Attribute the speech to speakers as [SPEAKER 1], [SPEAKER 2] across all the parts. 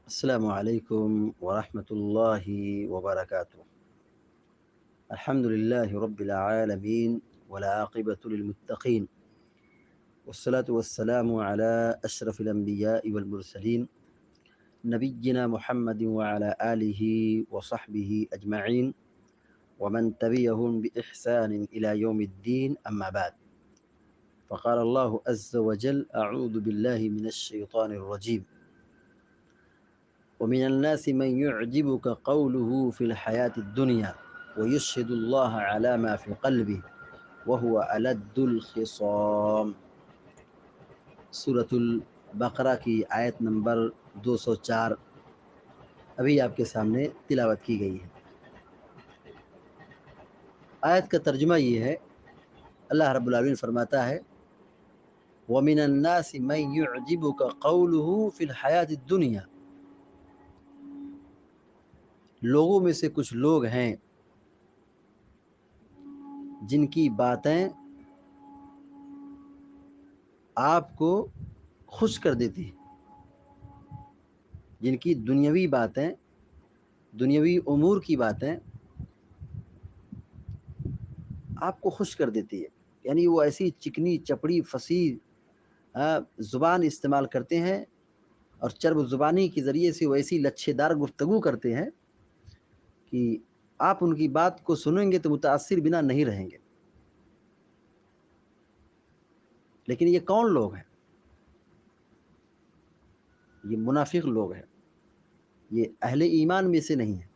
[SPEAKER 1] السلام عليكم ورحمة الله وبركاته. الحمد لله رب العالمين والعاقبة للمتقين، والصلاة والسلام على أشرف الأنبياء والمرسلين نبينا محمد وعلى آله وصحبه أجمعين ومن تبعهم بإحسان إلى يوم الدين. أما بعد، فقال الله عز وجل: أعوذ بالله من الشيطان الرجيم. ومن الناس من يعجبك قوله في الحياة الدنيا ويشهد الله على ما في قلبه وهو ألد الخصام. سورة البقرہ کی آیت نمبر 204 ابھی آپ کے سامنے تلاوت کی گئی ہے۔ آیت کا ترجمہ یہ ہے، اللہ رب العالمین فرماتا ہے: وَمِنَ النَّاسِ مَن يُعْجِبُكَ قَوْلُهُ فِي الْحَيَاةِ الدُّنْيَا، لوگوں میں سے کچھ لوگ ہیں جن کی باتیں آپ کو خوش کر دیتی ہیں، جن کی دنیاوی باتیں، دنیاوی امور کی باتیں آپ کو خوش کر دیتی ہے، یعنی وہ ایسی چکنی چپڑی فصیح زبان استعمال کرتے ہیں اور چرب زبانی کے ذریعے سے وہ ایسی لچھے دار گفتگو کرتے ہیں کہ آپ ان کی بات کو سنیں گے تو متاثر بنا نہیں رہیں گے۔ لیکن یہ کون لوگ ہیں؟ یہ منافق لوگ ہیں، یہ اہل ایمان میں سے نہیں ہیں،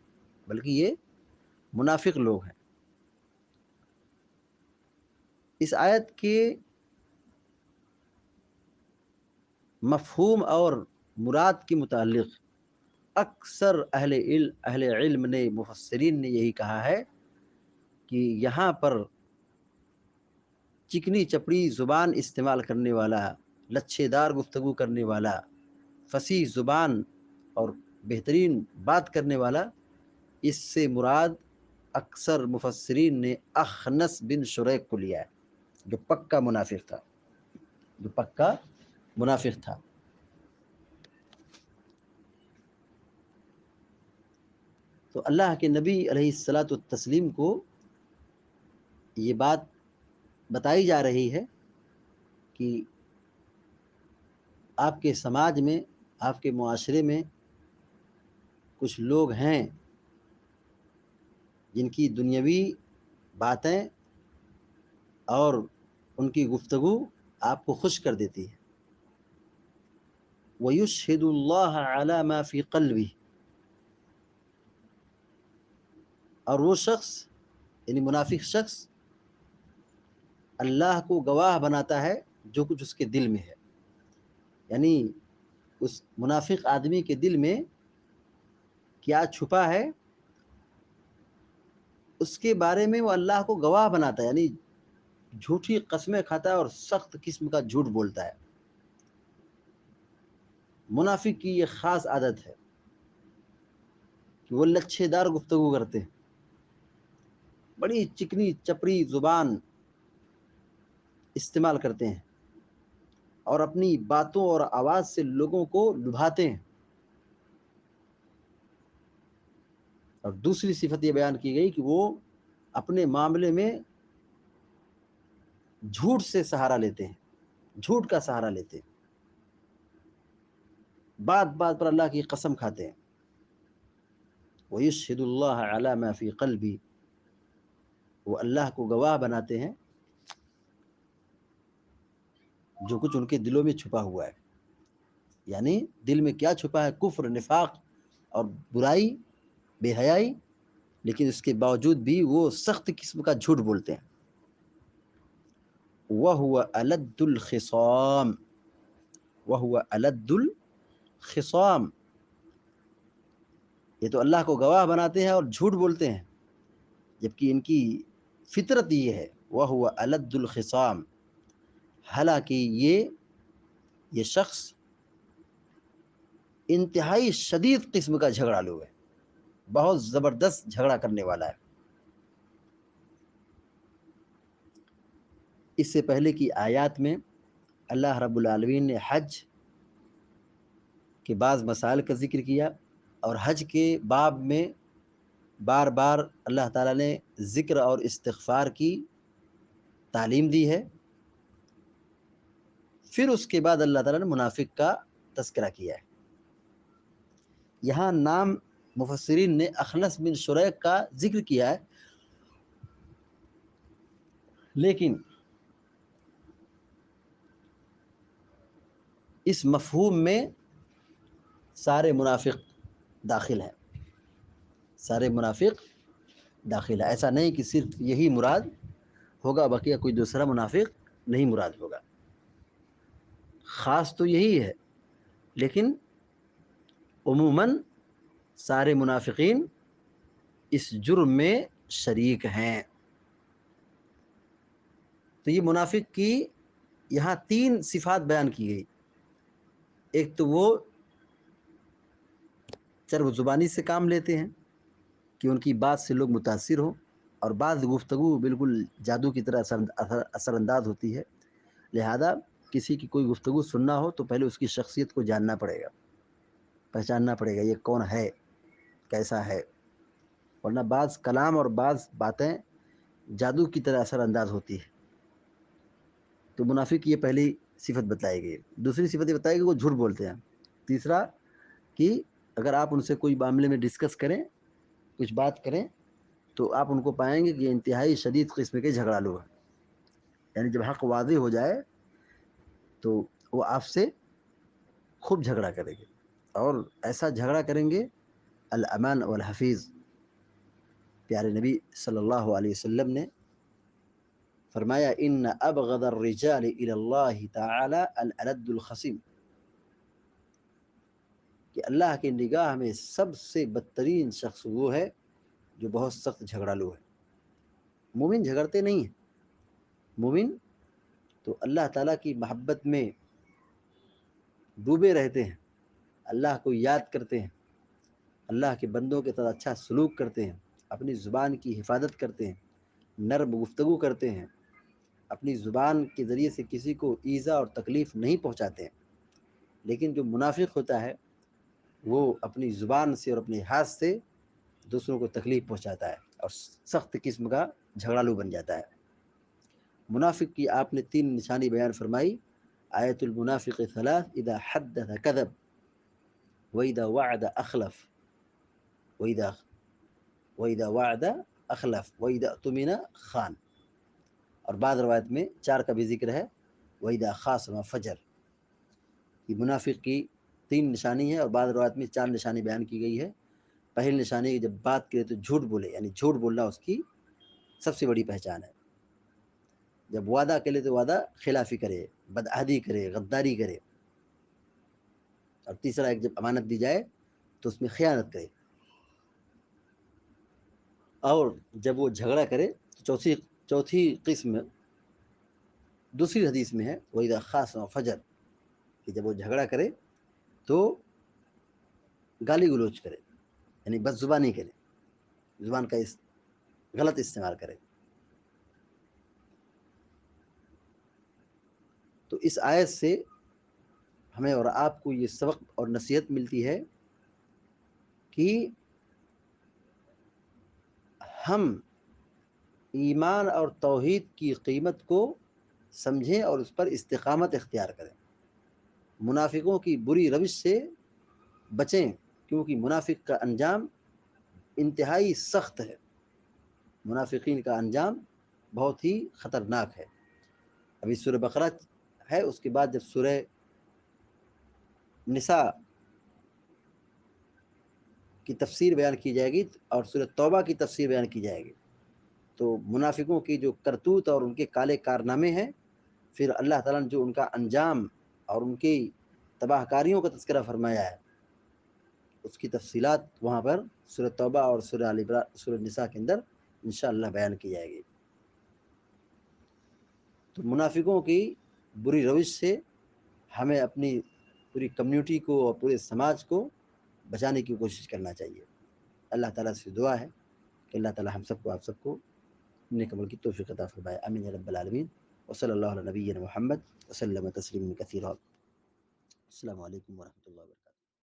[SPEAKER 1] بلکہ یہ منافق لوگ ہیں۔ اس آیت کے مفہوم اور مراد کے متعلق اکثر اہل علم نے، مفسرین نے یہی کہا ہے کہ یہاں پر چکنی چپڑی زبان استعمال کرنے والا، لچھے دار گفتگو کرنے والا، فصیح زبان اور بہترین بات کرنے والا، اس سے مراد اکثر مفسرین نے اخنس بن شریک کو لیا ہے، جو پکا منافق تھا۔ تو اللہ کے نبی علیہ الصلاۃ والتسلیم کو یہ بات بتائی جا رہی ہے کہ آپ کے سماج میں، آپ کے معاشرے میں کچھ لوگ ہیں جن کی دنیاوی باتیں اور ان کی گفتگو آپ کو خوش کر دیتی ہے۔ وَيُشْهِدُ اللَّهَ عَلَى مَا فِي قَلْبِهِ، اور وہ شخص یعنی منافق شخص اللہ کو گواہ بناتا ہے جو کچھ اس کے دل میں ہے، یعنی اس منافق آدمی کے دل میں کیا چھپا ہے اس کے بارے میں وہ اللہ کو گواہ بناتا ہے، یعنی جھوٹی قسمیں کھاتا ہے اور سخت قسم کا جھوٹ بولتا ہے۔ منافق کی یہ خاص عادت ہے کہ وہ لچھے دار گفتگو کرتے ہیں، بڑی چکنی چپڑی زبان استعمال کرتے ہیں اور اپنی باتوں اور آواز سے لوگوں کو لبھاتے ہیں۔ اور دوسری صفت یہ بیان کی گئی کہ وہ اپنے معاملے میں جھوٹ سے سہارا لیتے ہیں، جھوٹ کا سہارا لیتے ہیں، بات بات پر اللہ کی قسم کھاتے ہیں۔ وَيُشْهِدُ اللَّهَ عَلَى مَا فِي قَلْبِهِ، وہ اللہ کو گواہ بناتے ہیں جو کچھ ان کے دلوں میں چھپا ہوا ہے، یعنی دل میں کیا چھپا ہے، کفر، نفاق اور برائی، بے حیائی، لیکن اس کے باوجود بھی وہ سخت قسم کا جھوٹ بولتے ہیں۔ وَهُوَ أَلَدُّ الْخِصَامِ، وَهُوَ أَلَدُّ الْخِصَامِ، یہ تو اللہ کو گواہ بناتے ہیں اور جھوٹ بولتے ہیں، جبکہ ان کی فطرت یہ ہے وَهُوَ أَلَدُّ الْخِصَامِ، حالانکہ یہ شخص انتہائی شدید قسم کا جھگڑالو ہے، بہت زبردست جھگڑا کرنے والا ہے۔ اس سے پہلے کی آیات میں اللہ رب العالمین نے حج کہ بعض مسائل کا ذکر کیا، اور حج کے باب میں بار بار اللہ تعالیٰ نے ذکر اور استغفار کی تعلیم دی ہے. پھر اس کے بعد اللہ تعالیٰ نے منافق کا تذکرہ کیا ہے. یہاں نام مفسرین نے اخنس بن شریق کا ذکر کیا ہے، لیکن اس مفہوم میں سارے منافق داخل ہیں، سارے منافق داخل ہے. ایسا نہیں کہ صرف یہی مراد ہوگا، بقیہ کوئی دوسرا منافق نہیں مراد ہوگا. خاص تو یہی ہے، لیکن عموماً سارے منافقین اس جرم میں شریک ہیں. تو یہ منافق کی یہاں 3 صفات بیان کی گئی. ایک تو وہ چرب زبانی سے کام لیتے ہیں کہ ان کی بات سے لوگ متاثر ہوں، اور بعض گفتگو بالکل جادو کی طرح اثر انداز ہوتی ہے. لہذا کسی کی کوئی گفتگو سننا ہو تو پہلے اس کی شخصیت کو جاننا پڑے گا، پہچاننا پڑے گا یہ کون ہے، کیسا ہے. ورنہ بعض کلام اور بعض باتیں جادو کی طرح اثر انداز ہوتی ہے. تو منافق کی یہ پہلی صفت بتائی گئی. دوسری صفت یہ بتائی گئی وہ جھوٹ بولتے ہیں. تیسرا کہ اگر آپ ان سے کوئی معاملے میں ڈسکس کریں، کچھ بات کریں، تو آپ ان کو پائیں گے کہ انتہائی شدید قسم کے جھگڑالو ہیں. یعنی جب حق واضح ہو جائے تو وہ آپ سے خوب جھگڑا کریں گے، اور ایسا جھگڑا کریں گے الامان والحفیظ. پیارے نبی صلی اللہ علیہ وسلم نے فرمایا ان ابغض الرجال الى اللہ تعالی الالد الخصیم، کہ اللہ کی نگاہ میں سب سے بدترین شخص وہ ہے جو بہت سخت جھگڑالو ہے. مومن جھگڑتے نہیں ہیں. مومن تو اللہ تعالیٰ کی محبت میں ڈوبے رہتے ہیں، اللہ کو یاد کرتے ہیں، اللہ کے بندوں کے ساتھ اچھا سلوک کرتے ہیں، اپنی زبان کی حفاظت کرتے ہیں، نرم گفتگو کرتے ہیں، اپنی زبان کے ذریعے سے کسی کو ایذا اور تکلیف نہیں پہنچاتے ہیں. لیکن جو منافق ہوتا ہے وہ اپنی زبان سے اور اپنے ہاتھ سے دوسروں کو تکلیف پہنچاتا ہے اور سخت قسم کا جھگڑالو بن جاتا ہے. منافق کی آپ نے 3 نشانی بیان فرمائی. آیت المنافق ثلاث اذا حدث كذب واذا وعد اخلف واذا وعد اخلف واذا اؤتمن خان. اور بعض روایت میں 4 کا بھی ذکر ہے، واذا خاصم فجر. یہ منافق کی 3 نشانی ہے، اور بعض روایت میں 4 نشانی بیان کی گئی ہے. پہلی نشانی جب بات کرے تو جھوٹ بولے، یعنی جھوٹ بولنا اس کی سب سے بڑی پہچان ہے. جب وعدہ کرے تو وعدہ خلافی کرے، بدعہدی کرے، غداری کرے. اور تیسرا ایک جب امانت دی جائے تو اس میں خیانت کرے. اور جب وہ جھگڑا کرے تو چوتھی قسم دوسری حدیث میں ہے وَإِذَا خَاصَمَ فَجَرَ، کہ جب وہ جھگڑا کرے تو گالی گلوچ کرے، یعنی بد زبانی کرے، زبان کا غلط استعمال کرے. تو اس آیت سے ہمیں اور آپ کو یہ سبق اور نصیحت ملتی ہے کہ ہم ایمان اور توحید کی قیمت کو سمجھیں اور اس پر استقامت اختیار کریں. منافقوں کی بری روش سے بچیں، کیونکہ منافق کا انجام انتہائی سخت ہے. منافقین کا انجام بہت ہی خطرناک ہے. ابھی سورہ بقرہ ہے، اس کے بعد جب سورہ نساء کی تفسیر بیان کی جائے گی اور سورہ توبہ کی تفسیر بیان کی جائے گی، تو منافقوں کی جو کرتوت اور ان کے کالے کارنامے ہیں، پھر اللہ تعالیٰ نے جو ان کا انجام اور ان کی تباہ کاریوں کا تذکرہ فرمایا ہے، اس کی تفصیلات وہاں پر سورہ توبہ اور سورہ نساء کے اندر انشاءاللہ بیان کی جائے گی. تو منافقوں کی بری روش سے ہمیں اپنی پوری کمیونٹی کو اور پورے سماج کو بچانے کی کوشش کرنا چاہیے. اللہ تعالیٰ سے دعا ہے کہ اللہ تعالیٰ ہم سب کو آپ سب کو نیک عمل کی توفیق عطا فرمائے. آمین یا رب العالمین. وصلی اللہ علی نبینا محمد وسلم تسلیما کثیرا. السلام علیکم ورحمۃ اللہ وبرکاتہ.